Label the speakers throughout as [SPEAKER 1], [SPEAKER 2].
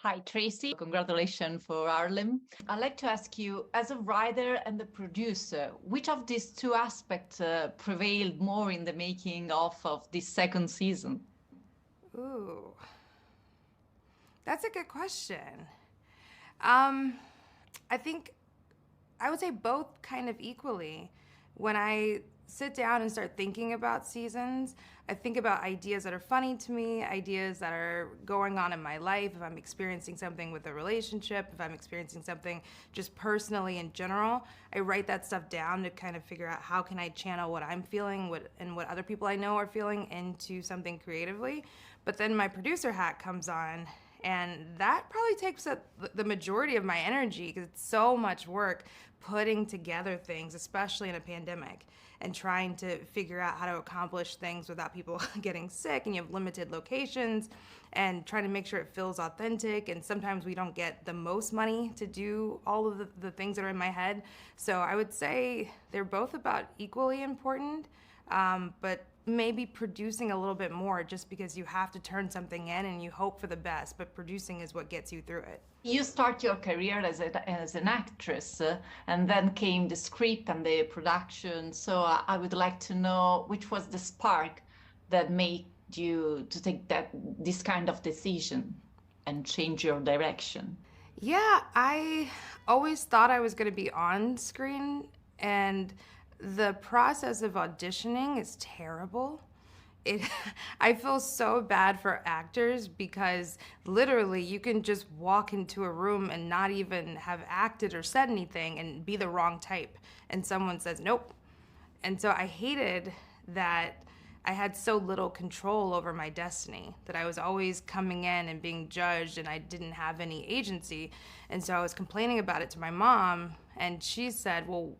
[SPEAKER 1] Hi, Tracy. Congratulations for Harlem. I'd like to ask you, as a writer and a producer, which of these two aspects prevailed more in the making of this second season?
[SPEAKER 2] Ooh, that's a good question. Um, I think I would say both kind of equally. When I sit down and start thinking about seasons, I think about ideas that are funny to me, ideas that are going on in my life, if I'm experiencing something with a relationship, if I'm experiencing something just personally in general. I write that stuff down to kind of figure out how can I channel what I'm feeling and what other people I know are feeling into something creatively. But then my producer hat comes on, and that probably takes up the majority of my energy because it's so much work putting together things, especially in a pandemic, and trying to figure out how to accomplish things without people getting sick, and you have limited locations, and trying to make sure it feels authentic. And sometimes we don't get the most money to do all of the things that are in my head. So I would say they're both about equally important, but maybe producing a little bit more just because you have to turn something in and you hope for the best, but producing is what gets you through it.
[SPEAKER 1] You start your career as an actress, and then came the script and the production. So I would like to know which was the spark that made you to take this kind of decision and change your direction.
[SPEAKER 2] Yeah, I always thought I was going to be on screen, and the process of auditioning is terrible. It I feel so bad for actors because literally you can just walk into a room and not even have acted or said anything and be the wrong type, and someone says nope. And so I hated that I had so little control over my destiny, that I was always coming in and being judged and I didn't have any agency. And so I was complaining about it to my mom, and she said, well,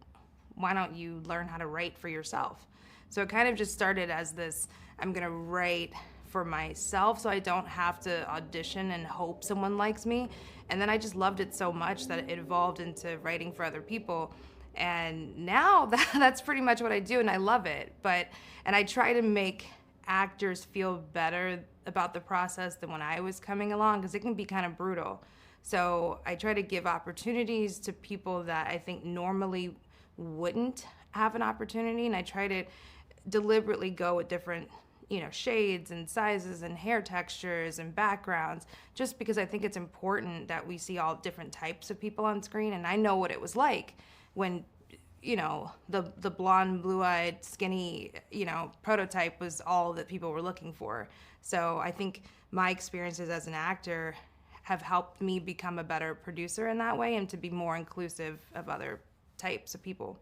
[SPEAKER 2] why don't you learn how to write for yourself? So it kind of just started as this, I'm gonna write for myself so I don't have to audition and hope someone likes me. And then I just loved it so much that it evolved into writing for other people. And now that's pretty much what I do, and I love it. And I try to make actors feel better about the process than when I was coming along, because it can be kind of brutal. So I try to give opportunities to people that I think normally wouldn't have an opportunity, and I try to deliberately go with different shades and sizes and hair textures and backgrounds, just because I think it's important that we see all different types of people on screen. And I know what it was like when the blonde, blue-eyed, skinny prototype was all that people were looking for. So I think my experiences as an actor have helped me become a better producer in that way, and to be more inclusive of other types of people.